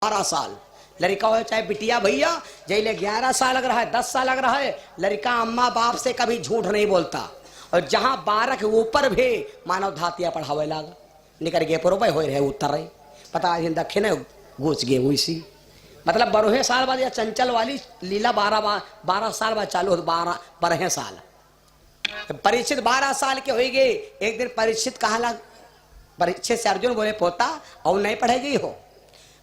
12 साल लड़का हो चाहे बिटिया भैया, जैले 11 साल लग रहा है, 10 साल लग रहा है, लड़का अम्मा बाप से कभी झूठ नहीं बोलता। और जहां 12 के ऊपर भी मानव धातिया पढ़ावे लागा, निकल गए पुरबे हो रहे उत्तर रहे, पता है दक्षिण घुस गए वैसी। मतलब 12 साल बाद या चंचल वाली लीला 12 साल बाद चालू हो, 12 साल। परीक्षित 12 साल के हो गए। एक दिन परीक्षित कहा लग, परीक्षित से अर्जुन बोले पोता और नहीं पढ़ेगी हो।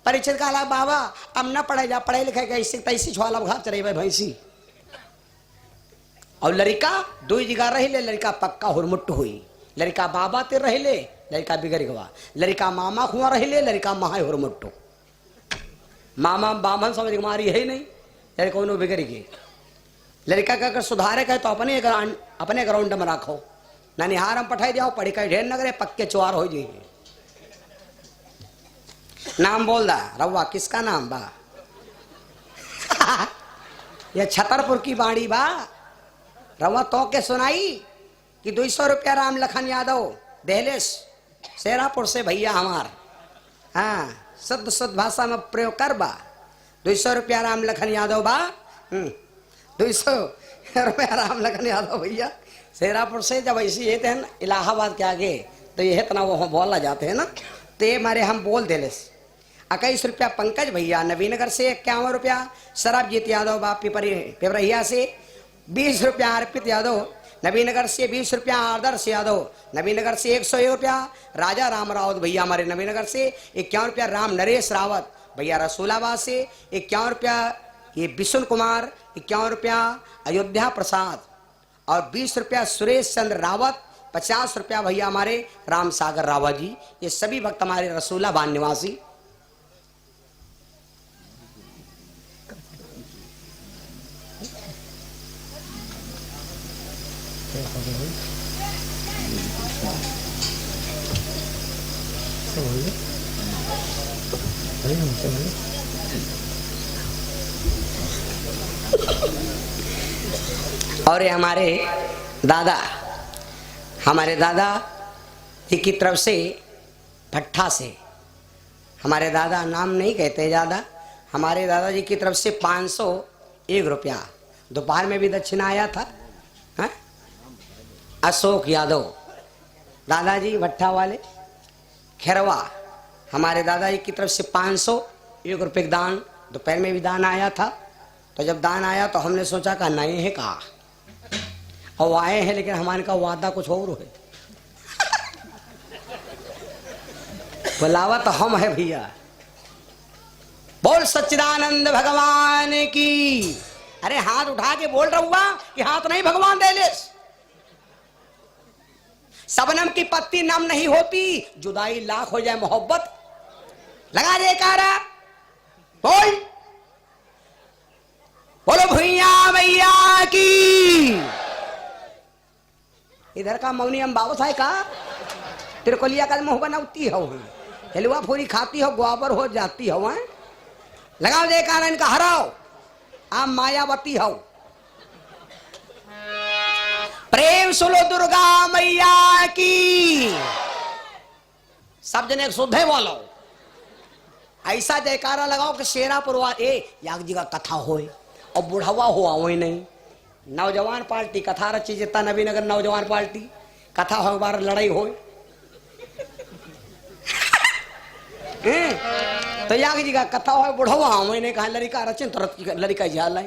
परीक्षित कहा बाबा अब न पढ़े जा, पढ़े लिखे ऐसी तैसी छुआला घर चले भाई भैंसी। और लड़का 2 जगह रही ले, लड़का पक्का हुरमुट हुई। लड़का बाबा तेर रही ले, लड़का बिगड़ गवा। लड़का मामा खुआ रही ले, लड़का महा हुरमुट्टू। मामा बामन समझ मारी है नहीं, लड़का उन्होंने बिगड़ गए। लड़का का अगर सुधारे कहे तो अपने ग्राउंड में रखो, ननिहार में पठाई जाओ, पढ़ी कहीं ढेर नगरे पक्के चुआर हो जाइए। नाम बोल दा रवा, किसका नाम बा? ये छतरपुर की बाड़ी बा रवा। तो के सुनाई कि 200 रुपया राम लखन यादव दहलेस शेरापुर से भैया हमार, हाँ शुद्ध भाषा में प्रयोग कर बा। 200 रुपया राम लखन यादव बा। 200 रुपया राम लखन यादव भैया शेरापुर से। जब ऐसी ये थे ना इलाहाबाद के आगे, तो ये इतना वो बोला जाते हैं ना, तो ये मारे हम बोल दे। 21 रुपया पंकज भैया नवीनगर से। 51 रुपया सरबजीत यादव बाप पिपरिया से। 20 रुपया अर्पित यादव नवीनगर से। 20 रुपया आदर्श यादव नवीनगर से। 101 रुपया राजा राम रावत भैया हमारे नवीनगर से। 51 रुपया राम नरेश रावत भैया रसूलाबाद से। 51 रुपया ये विष्णु कुमार। 51 रुपया अयोध्या प्रसाद। और 20 रुपया सुरेश चंद्र रावत। 50 रुपया भैया हमारे राम सागर रावत जी। ये सभी भक्त हमारे रसूलाबाद निवासी। और ये हमारे दादा जी की तरफ से भट्ठा से, हमारे दादा नाम नहीं कहते ज़्यादा, हमारे दादाजी की तरफ से 501 रुपया दोपहर में भी दक्षिणा आया था। हा? अशोक यादव दादाजी भट्ठा वाले खैरवा, हमारे दादाजी की तरफ से 501 रुपये दान दोपहर में भी दान आया था। तो जब दान आया तो हमने सोचा का नहीं है कहा, और आए हैं लेकिन हमारे का वादा कुछ और है। बुलावा तो हम है भैया। बोल सच्चिदानंद भगवान की। अरे हाथ उठा के बोल रहा कि हाथ नहीं भगवान दे ले। सबनम की पत्ती नम नहीं होती, जुदाई लाख हो जाए मोहब्बत लगा दे कारा। बोल बोलो भैया भैया की। इधर का मौनी हम बाबा साहब का तिरकोलिया का मुंह बनाती हो, हलवा पूरी खाती हो, ग्वाबर हो जाती हो। लगाओ दे कारा इनका हराओ, आप मायावती हो। प्रेम सुनो दुर्गा मैया की। सब जने शुद्ध बोलो, ऐसा जयकारा लगाओ कि शेरापुर वाले याग जी का कथा होए और बुढ़ावा हुआ वही नहीं। नौजवान पार्टी कथा रची जितना नवीनगर नौजवान पार्टी कथा हो, बार लड़ाई हो। तो याग जी का कथा हो बुढ़ावा वही नहीं कहा लड़का रचिन तुरंत लड़का झाल है।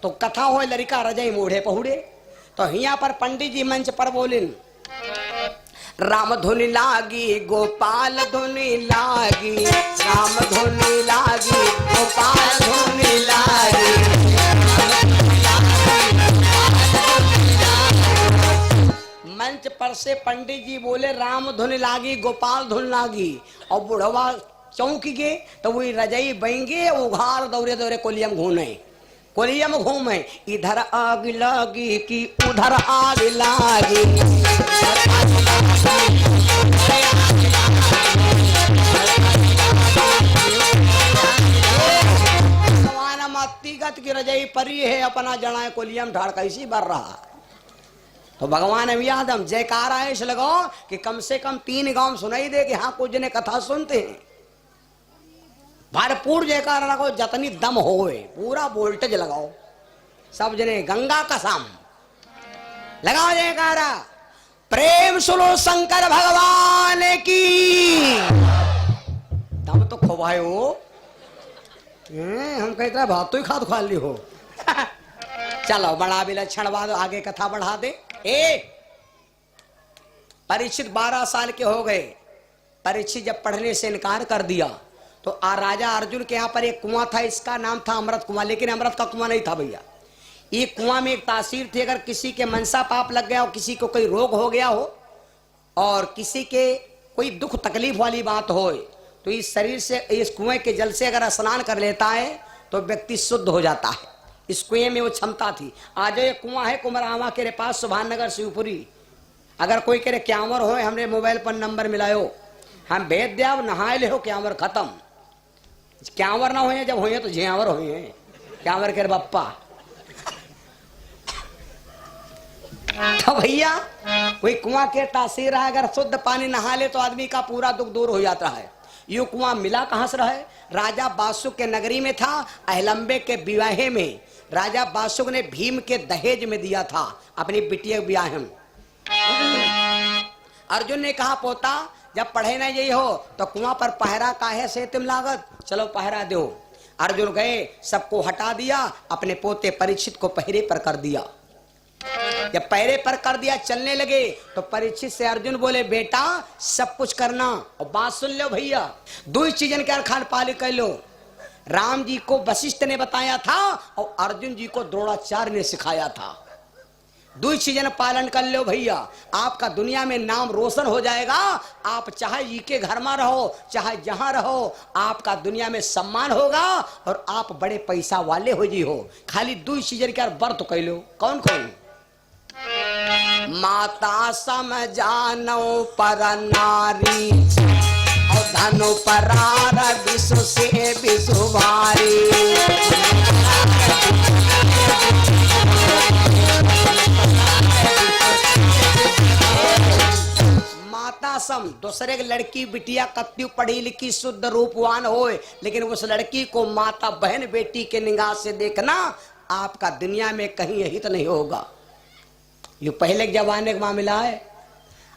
तो कथा हो लड़का रजाई मोढ़े पहुड़े। तो यहाँ पर पंडित जी मंच पर बोलिन, राम धुनि लागी गोपाल धुनि लागी, राम धुनि लागी गोपाल धुनि लागी। मंच पर से पंडित जी बोले राम धुनि लागी गोपाल धुनि लागी, और बुढ़वा चौंक गए। तो वही रजाई बहेंगे उघार दौरे दौरे कोलियम घूमे, कोलियम घूमे। इधर आग लागी कि उधर आग लागी। मत्तीगत की रजाई परी है, अपना जड़ा कोलियम ढाड़ कैसी भर रहा। तो भगवान अभियादम जयकारा ऐसे लगाओ कि कम से कम 3 गांव सुनाई दे कि हाँ कुछ ने कथा सुनते हैं। भरपूर जयकारा लगाओ, जतनी दम होए, पूरा वोल्टेज लगाओ सब जने, गंगा कसम लगाओ जयकारा। प्रेम सुनो शंकर भगवान की। दम तो खोवायो, हम कहते भात तो ही खाद खा ली हो। चलो बड़ा विलक्षण बात, आगे कथा बढ़ा दे। परीक्षित 12 साल के हो गए। परीक्षित जब पढ़ने से इनकार कर दिया तो राजा अर्जुन के यहाँ पर एक कुआं था, इसका नाम था अमृत कुआं, लेकिन अमृत का कुआं नहीं था भैया। ये कुआं में एक तासीर थी, अगर किसी के मनसा पाप लग गया हो, किसी को कोई रोग हो गया हो और किसी के कोई दुख तकलीफ वाली बात हो, तो इस शरीर से, इस कुएं के जल से अगर स्नान कर लेता है तो व्यक्ति शुद्ध हो जाता है। इस कुएं में वो क्षमता थी। आज ये कुआं है कुमरावा के पास, सुभान नगर शिवपुरी। अगर कोई कह रहे क्यावर हो, हमने मोबाइल पर नंबर मिलायो, हम भेज दिया, नहाए ले हो, क्यावर खत्म। क्यावर ना हो जब हो तो झियावर हो, क्यावर के बप्पा। तो भैया वही कुआं के तासीर है, अगर शुद्ध पानी नहा ले तो आदमी का पूरा दुख दूर हो जाता है। ये कुआं मिला कहां से रहे? राजा बासुक के नगरी में था। अहलंबे के विवाह में राजा बासुक ने भीम के दहेज में दिया था अपनी बिटिया विवाह में। अर्जुन ने कहा पोता जब पढ़े ना यही हो तो कुआं पर पहरा काहे से तुम लागत, चलो पहरा दो। अर्जुन गए, सबको हटा दिया, अपने पोते परीक्षित को पहरे पर कर दिया। जब पहरे पर कर दिया, चलने लगे तो परीक्षित से अर्जुन बोले बेटा सब कुछ करना, और बात सुन लो भैया, दो चीजन के खान पाले कर लो। राम जी को वशिष्ठ ने बताया था और अर्जुन जी को द्रोणाचार्य ने सिखाया था। दो चीजन पालन कर लो भैया, आपका दुनिया में नाम रोशन हो जाएगा। आप चाहे जी के घर में रहो, चाहे जहां रहो, आपका दुनिया में सम्मान होगा और आप बड़े पैसा वाले हो जी हो। खाली दो चीजन के व्रत कर लो। कौन कौन? माता समझानो पर नारी और धनु परार विश्व से विश्व भारी। माता सम, दूसरे की लड़की बिटिया कत्ती पढ़ी लिखी शुद्ध रूपवान होए, लेकिन उस लड़की को माता बहन बेटी के निगाह से देखना, आपका दुनिया में कहीं हित नहीं होगा। ये पहले के जमाने का मामला है।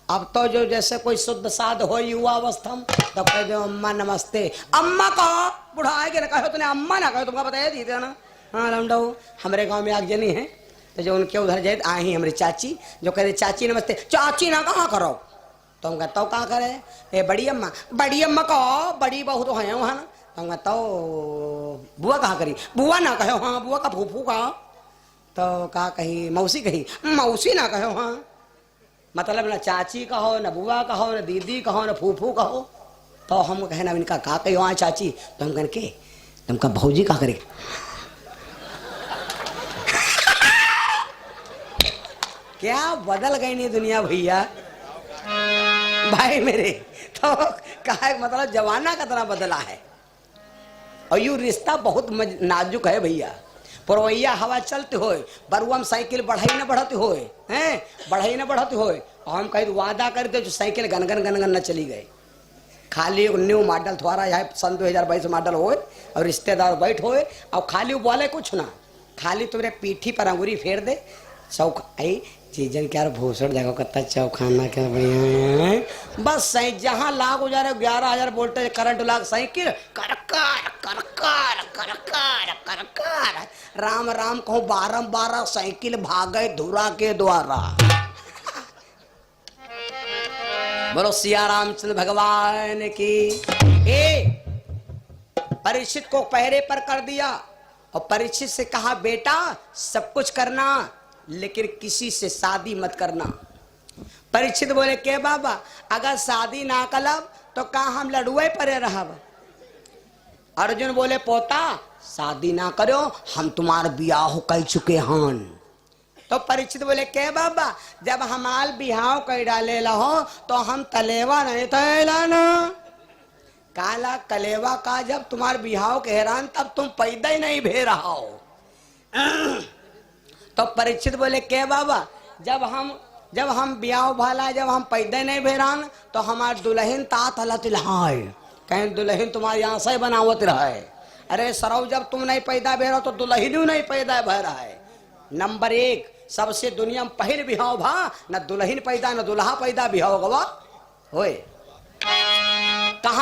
अब तो जो जैसे कोई शुद्ध साध हो युवा अवस्था में तो कह दो अम्मा नमस्ते। अम्मा कहो, बुढ़ा आएगा ना कहो, तूने अम्मा ना कहो, तुमको बताया दी थे ना। हाँ लमडो, हमारे गांव में आग जनी है तो जो उनके उधर जाए आई हमारी चाची, जो कह रहे चाची नमस्ते, चाची ना कहाँ करो, तो हम कहता हूँ कहाँ करे? ए बड़ी अम्मा कहो, बड़ी बहू तो है वहाँ ना। तो हम कहता हूँ बुआ कहाँ करी? बुआ ना कहो, हाँ बुआ का फूफू कहा, तो कहा कही मौसी, कही मौसी ना कहो, हाँ मतलब ना चाची कहो, न बुआ कहो, न दीदी कहो, न फूफू कहो। तो हम कहे ना इनका कहा कही वहाँ चाची, तो हम कहने के तुमका भौजी कहा करे? क्या बदल गई नहीं दुनिया भैया भाई मेरे। तो कहा मतलब जमाना कितना बदला है और यू रिश्ता बहुत नाजुक है भैया। पुरवैया हवा चलते होए, बरुआ में साइकिल बढ़ाई न बढ़ती होए, हैं बढ़ाई न बढ़ती होए, और हम कहीं वादा करते जो साइकिल गनगन गनगन न चली गए। खाली न्यू मॉडल थोड़ा यहाँ सन 2022 मॉडल होए और रिश्तेदार बैठ होए और खाली वो बोले कुछ ना, खाली तुम्हारे पीठी पर अंगूरी फेर दे, चौक आई चीजन क्या भूसड़ जगह कत्ता चौखाना क्या बढ़िया है। बस सही जहाँ लाख हो जा रहे 11,000 वोल्टेज करंट लाख साइकिल करकार करकार करकार करकार, राम राम कहो 12 साइकिल भागे धुरा के द्वारा। बोलो सिया रामचंद्र भगवान की। परीक्षित को पहरे पर कर दिया और परीक्षित से कहा बेटा सब कुछ करना लेकिन किसी से शादी मत करना। परीक्षित बोले के बाबा अगर शादी ना कलब तो कहा हम लड़ुए परे रहब। अर्जुन बोले पोता शादी ना करो, हम तुम्हारा ब्याह कर चुके हन। तो परीक्षित बोले के बाबा जब हमार बिहाव कर डाले हो तो हम तलेवा नहीं थैला ना। काला कलेवा का जब तुम्हारे बिहाव के हैरान तब तुम पैदा ही नहीं भे रहा हो। तो परीक्षित बोले के बाबा जब हम ब्याह भाला जब हम पैदा नहीं भेरान तो हमार दुल्हन तात हलतिलहाय कहीं दुल्हन तुम्हारी यहाँ से बनावत रहे। अरे सरव जब तुम नहीं पैदा भे रहो तो दुल्हन नहीं पैदा भे रहा है। नंबर एक सबसे दुनिया में पहले बिहाव भा न दुल्हन पैदा न दुल्हा पैदा बिहाव गवा होए।